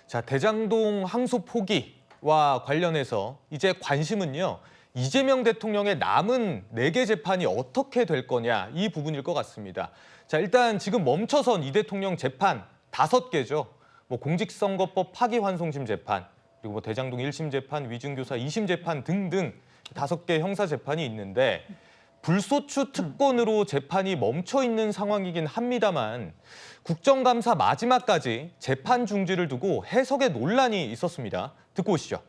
자, 대장동 항소 포기와 관련해서 이제 관심은요. 이재명 대통령의 남은 4개 재판이 어떻게 될 거냐 이 부분일 것 같습니다. 자, 일단 지금 멈춰선 이 대통령 재판 5개죠. 공직선거법 파기환송심 재판, 그리고 대장동 1심 재판, 위증교사 2심 재판 등등 5개 형사 재판이 있는데 불소추 특권으로 재판이 멈춰 있는 상황이긴 합니다만 국정감사 마지막까지 재판 중지를 두고 해석의 논란이 있었습니다. 듣고 오시죠.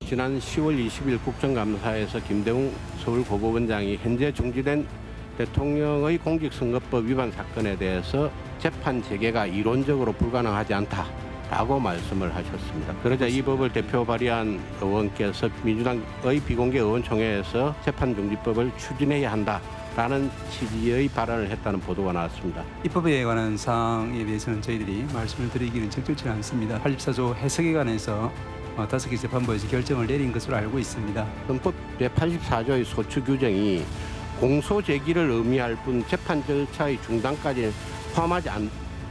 지난 10월 20일 국정감사에서 김대웅 서울고법원장이 현재 중지된 대통령의 공직선거법 위반 사건에 대해서 재판 재개가 이론적으로 불가능하지 않다라고 말씀을 하셨습니다. 그러자 이 법을 대표 발의한 의원께서 민주당의 비공개 의원총회에서 재판중지법을 추진해야 한다라는 취지의 발언을 했다는 보도가 나왔습니다. 이 법에 관한 사항에 대해서는 저희들이 말씀을 드리기는 적절치 않습니다. 84조 해석에 관해서 5개 재판부에서 결정을 내린 것으로 알고 있습니다. 헌법 제84조의 소추 규정이 공소 제기를 의미할 뿐 재판 절차의 중단까지 포함하지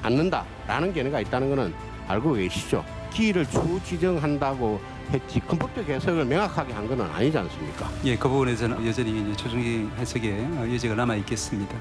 않는다라는 견해가 있다는 것은 알고 계시죠? 기일을 추지정한다고 했지 헌법적 해석을 명확하게 한 것은 아니지 않습니까? 예, 그 부분에서는 여전히 최종적인 해석에 여지가 남아 있겠습니다.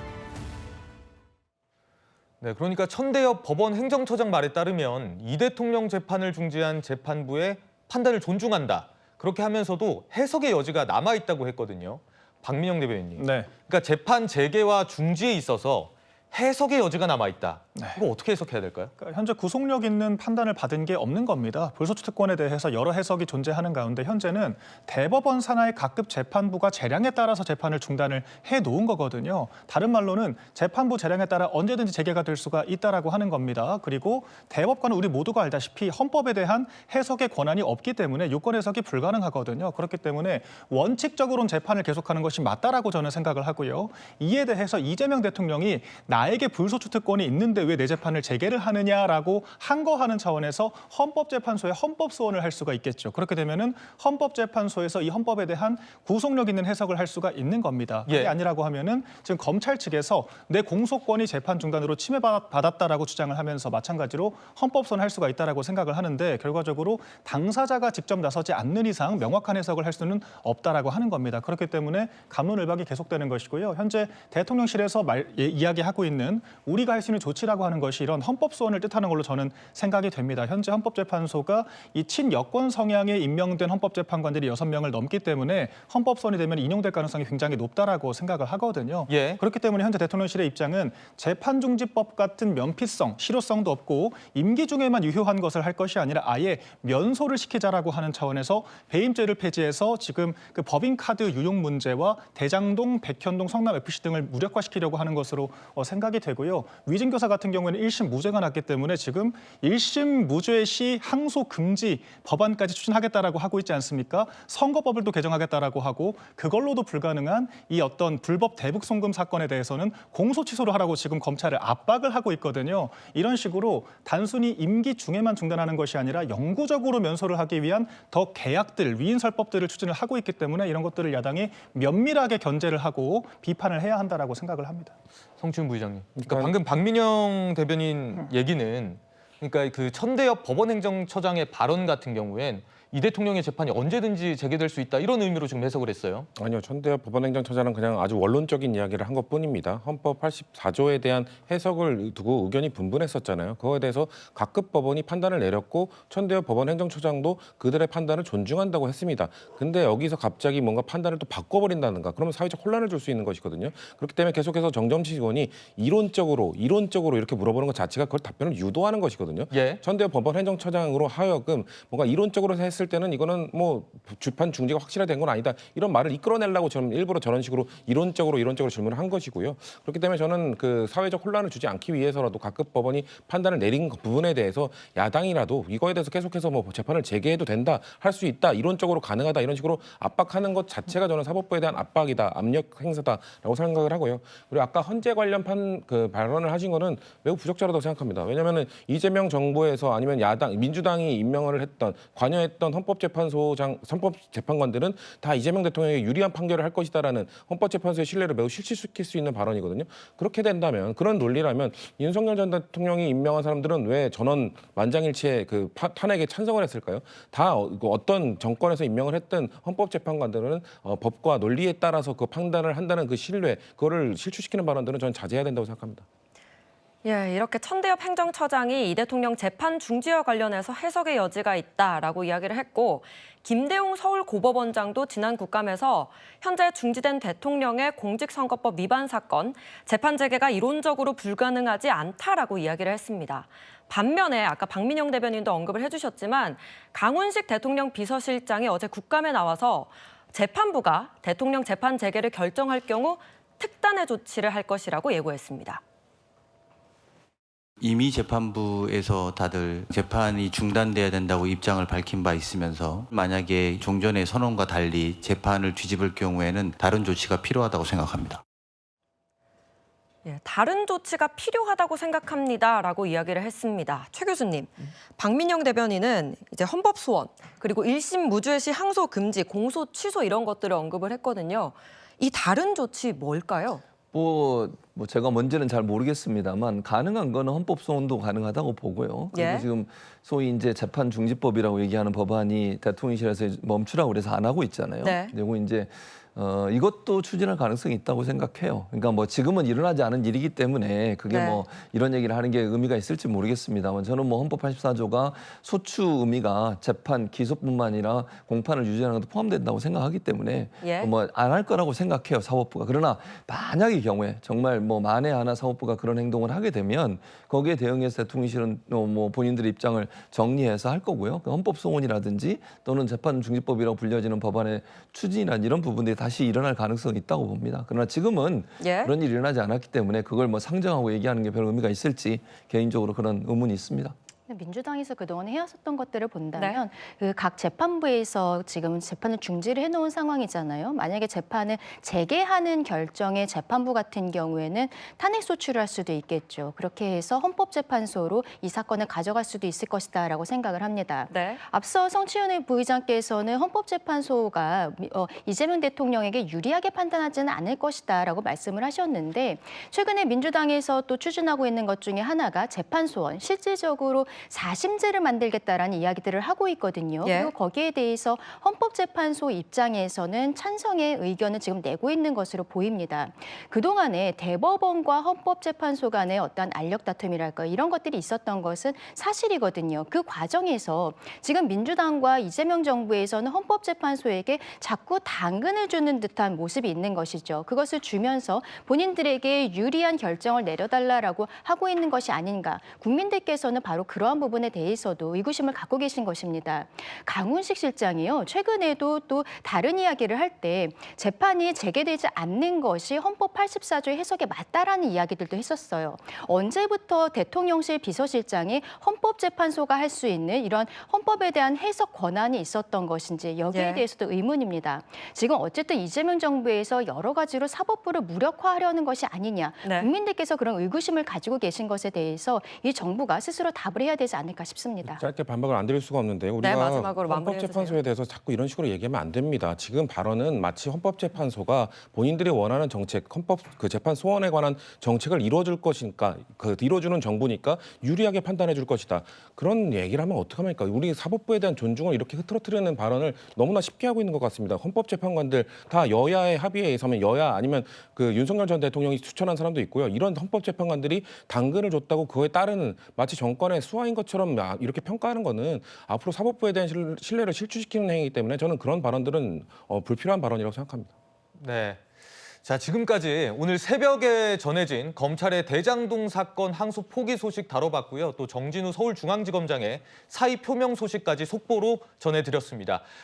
네, 그러니까 천대엽 법원 행정처장 말에 따르면 이 대통령 재판을 중지한 재판부의 판단을 존중한다. 그렇게 하면서도 해석의 여지가 남아 있다고 했거든요. 박민영 대변인님. 네. 그러니까 재판 재개와 중지에 있어서 해석의 여지가 남아 있다. 네. 이거 어떻게 해석해야 될까요? 그러니까 현재 구속력 있는 판단을 받은 게 없는 겁니다. 불소추 특권에 대해서 여러 해석이 존재하는 가운데 현재는 대법원 산하의 각급 재판부가 재량에 따라서 재판을 중단을 해놓은 거거든요. 다른 말로는 재판부 재량에 따라 언제든지 재개가 될 수가 있다라고 하는 겁니다. 그리고 대법관은 우리 모두가 알다시피 헌법에 대한 해석의 권한이 없기 때문에 유권 해석이 불가능하거든요. 그렇기 때문에 원칙적으로는 재판을 계속하는 것이 맞다라고 저는 생각을 하고요. 이에 대해서 이재명 대통령이 나에게 불소추 특권이 있는데 왜 내 재판을 재개를 하느냐라고 항거하는 차원에서 헌법재판소에 헌법소원을 할 수가 있겠죠. 그렇게 되면은 헌법재판소에서 이 헌법에 대한 구속력 있는 해석을 할 수가 있는 겁니다. 그게 아니라고 하면은 지금 검찰 측에서 내 공소권이 재판 중단으로 침해받았다라고 주장을 하면서 마찬가지로 헌법소원을 할 수가 있다라고 생각을 하는데 결과적으로 당사자가 직접 나서지 않는 이상 명확한 해석을 할 수는 없다라고 하는 겁니다. 그렇기 때문에 갑론을박이 계속되는 것이고요. 현재 대통령실에서 이야기하고 있는 우리가 할 수 있는 조치라고 하는 것이 이런 헌법소원을 뜻하는 걸로 저는 생각이 됩니다. 현재 헌법재판소가 이 친여권 성향에 임명된 헌법재판관들이 6명을 넘기 때문에 헌법소원이 되면 인용될 가능성이 굉장히 높다라고 생각을 하거든요. 예. 그렇기 때문에 현재 대통령실의 입장은 재판중지법 같은 면피성, 실효성도 없고 임기 중에만 유효한 것을 할 것이 아니라 아예 면소를 시키자라고 하는 차원에서 배임죄를 폐지해서 지금 그 법인카드 유용 문제와 대장동, 백현동, 성남FC 등을 무력화시키려고 하는 것으로 생각이 되고요. 위증교사 같은 경우에는 1심 무죄가 났기 때문에 지금 1심 무죄 시 항소 금지 법안까지 추진하겠다라고 하고 있지 않습니까? 선거법을 또 개정하겠다라고 하고 그걸로도 불가능한 이 어떤 불법 대북 송금 사건에 대해서는 공소 취소를 하라고 지금 검찰을 압박을 하고 있거든요. 이런 식으로 단순히 임기 중에만 중단하는 것이 아니라 영구적으로 면소를 하기 위한 더 계약들, 위인설법들을 추진을 하고 있기 때문에 이런 것들을 야당이 면밀하게 견제를 하고 비판을 해야 한다라고 생각을 합니다. 성춘 부의장님. 그러니까 방금 박민영 대변인 얘기는 그러니까 그 천대엽 법원행정처장의 발언 같은 경우엔 이 대통령의 재판이 언제든지 재개될 수 있다 이런 의미로 지금 해석을 했어요. 아니요. 천대엽 법원행정처장은 그냥 아주 원론적인 이야기를 한 것뿐입니다. 헌법 84조에 대한 해석을 두고 의견이 분분했었잖아요. 그거에 대해서 각급 법원이 판단을 내렸고 천대엽 법원행정처장도 그들의 판단을 존중한다고 했습니다. 근데 여기서 갑자기 뭔가 판단을 또 바꿔버린다든가 그러면 사회적 혼란을 줄 수 있는 것이거든요. 그렇기 때문에 계속해서 정점식 의원이 이론적으로 이렇게 물어보는 것 자체가 그걸 답변을 유도하는 것이거든요. 예. 천대엽 법원행정처장으로 하여금 뭔가 이론적으로 했을 때는 이거는 뭐 주판 중지가 확실하된 건 아니다. 이런 말을 이끌어내려고 저는 일부러 저런 식으로 이론적으로 질문을 한 것이고요. 그렇기 때문에 저는 그 사회적 혼란을 주지 않기 위해서라도 각급 법원이 판단을 내린 부분에 대해서 야당이라도 이거에 대해서 계속해서 뭐 재판을 재개해도 된다, 할 수 있다, 이론적으로 가능하다 이런 식으로 압박하는 것 자체가 저는 사법부에 대한 압박이다, 압력 행사다라고 생각을 하고요. 그리고 아까 헌재 관련 발언을 하신 거는 매우 부적절하다고 생각합니다. 왜냐하면 이재명 정부에서 아니면 민주당이 임명을 했던 관여했던 헌법재판관들은 다 이재명 대통령에게 유리한 판결을 할 것이다라는 헌법재판소의 신뢰를 매우 실추시킬 수 있는 발언이거든요. 그렇게 된다면 그런 논리라면 윤석열 전 대통령이 임명한 사람들은 왜 전원 만장일치의 그 탄핵에 찬성을 했을까요? 다 어떤 정권에서 임명을 했던 헌법재판관들은 법과 논리에 따라서 그 판단을 한다는 그 신뢰, 그거를 실추시키는 발언들은 저는 자제해야 된다고 생각합니다. 예, 이렇게 천대엽 행정처장이 이 대통령 재판 중지와 관련해서 해석의 여지가 있다라고 이야기를 했고, 김대웅 서울고법원장도 지난 국감에서 현재 중지된 대통령의 공직선거법 위반 사건 재판 재개가 이론적으로 불가능하지 않다라고 이야기를 했습니다. 반면에 아까 박민영 대변인도 언급을 해주셨지만 강훈식 대통령 비서실장이 어제 국감에 나와서 재판부가 대통령 재판 재개를 결정할 경우 특단의 조치를 할 것이라고 예고했습니다. 이미 재판부에서 다들 재판이 중단돼야 된다고 입장을 밝힌 바 있으면서 만약에 종전의 선언과 달리 재판을 뒤집을 경우에는 다른 조치가 필요하다고 생각합니다. 예, 다른 조치가 필요하다고 생각합니다라고 이야기를 했습니다. 최 교수님, 박민영 대변인은 이제 헌법 소원 그리고 1심 무죄시 항소 금지, 공소 취소 이런 것들을 언급을 했거든요. 이 다른 조치 뭘까요? 뭐 제가 뭔지는 잘 모르겠습니다만 가능한 거는 헌법 소원도 가능하다고 보고요. 그리고 예. 지금 소위 이제 재판 중지법이라고 얘기하는 법안이 대통령실에서 멈추라고 그래서 안 하고 있잖아요. 네. 그리고 이제 이것도 추진할 가능성이 있다고 생각해요. 그러니까 뭐 지금은 일어나지 않은 일이기 때문에 그게 네. 뭐 이런 얘기를 하는 게 의미가 있을지 모르겠습니다만 저는 뭐 헌법 84조가 소추 의미가 재판, 기소뿐만 아니라 공판을 유지하는 것도 포함된다고 생각하기 때문에 예. 뭐 안 할 거라고 생각해요, 사법부가. 그러나 만약의 경우에 정말 뭐 만에 하나 사법부가 그런 행동을 하게 되면 거기에 대응해서 대통령실은 뭐 본인들의 입장을 정리해서 할 거고요. 그 헌법 소원이라든지 또는 재판 중지법이라고 불려지는 법안의 추진이나 이런 부분들이 다시 일어날 가능성이 있다고 봅니다. 그러나 지금은 예. 그런 일이 일어나지 않았기 때문에 그걸 뭐 상정하고 얘기하는 게 별 의미가 있을지 개인적으로 그런 의문이 있습니다. 민주당에서 그동안 해왔었던 것들을 본다면 그 각 재판부에서 지금 재판을 중지를 해놓은 상황이잖아요. 만약에 재판을 재개하는 결정에 재판부 같은 경우에는 탄핵 소추를 할 수도 있겠죠. 그렇게 해서 헌법재판소로 이 사건을 가져갈 수도 있을 것이다라고 생각을 합니다. 네. 앞서 성치윤 부의장께서는 헌법재판소가 이재명 대통령에게 유리하게 판단하지는 않을 것이다라고 말씀을 하셨는데 최근에 민주당에서 또 추진하고 있는 것 중에 하나가 재판소원, 실질적으로 4심제를 만들겠다라는 이야기들을 하고 있거든요. 예. 그리고 거기에 대해서 헌법재판소 입장에서는 찬성의 의견을 지금 내고 있는 것으로 보입니다. 그동안에 대법원과 헌법재판소 간의 어떤 알력 다툼이랄까 이런 것들이 있었던 것은 사실이거든요. 그 과정에서 지금 민주당과 이재명 정부에서는 헌법재판소에게 자꾸 당근을 주는 듯한 모습이 있는 것이죠. 그것을 주면서 본인들에게 유리한 결정을 내려달라고 하고 있는 것이 아닌가. 국민들께서는 바로 그러한 부분에 대해서도 의구심을 갖고 계신 것입니다. 강훈식 실장이요. 최근에도 또 다른 이야기를 할 때 재판이 재개되지 않는 것이 헌법 84조 해석에 맞다라는 이야기들도 했었어요. 언제부터 대통령실 비서실장이 헌법재판소가 할 수 있는 이런 헌법에 대한 해석 권한이 있었던 것인지 여기에 예. 대해서도 의문입니다. 지금 어쨌든 이재명 정부에서 여러 가지로 사법부를 무력화하려는 것이 아니냐. 네. 국민들께서 그런 의구심을 가지고 계신 것에 대해서 이 정부가 스스로 답을 해야 되지 않을까 싶습니다. 짧게 반박을 안 드릴 수가 없는데 우리가 마지막으로 마무리해 헌법재판소에 대해서 자꾸 이런 식으로 얘기하면 안 됩니다. 지금 발언은 마치 헌법재판소가 본인들이 원하는 정책, 헌법 그 재판 소원에 관한 정책을 이루어줄 것이니까 그 이루어주는 정부니까 유리하게 판단해 줄 것이다. 그런 얘기를 하면 어떡합니까? 우리 사법부에 대한 존중을 이렇게 흐트러뜨리는 발언을 너무나 쉽게 하고 있는 것 같습니다. 헌법재판관들 다 여야의 합의에 의해서면 여야 아니면 그 윤석열 전 대통령이 추천한 사람도 있고요. 이런 헌법재판관들이 당근을 줬다고 그거에 따르는 마치 정권의 수하인 것처럼 이렇게 평가하는 거는 앞으로 사법부에 대한 신뢰를 실추시키는 행위이기 때문에 저는 그런 발언들은 불필요한 발언이라고 생각합니다. 네. 자, 지금까지 오늘 새벽에 전해진 검찰의 대장동 사건 항소 포기 소식 다뤄봤고요. 또 정진우 서울중앙지검장의 사의 표명 소식까지 속보로 전해드렸습니다.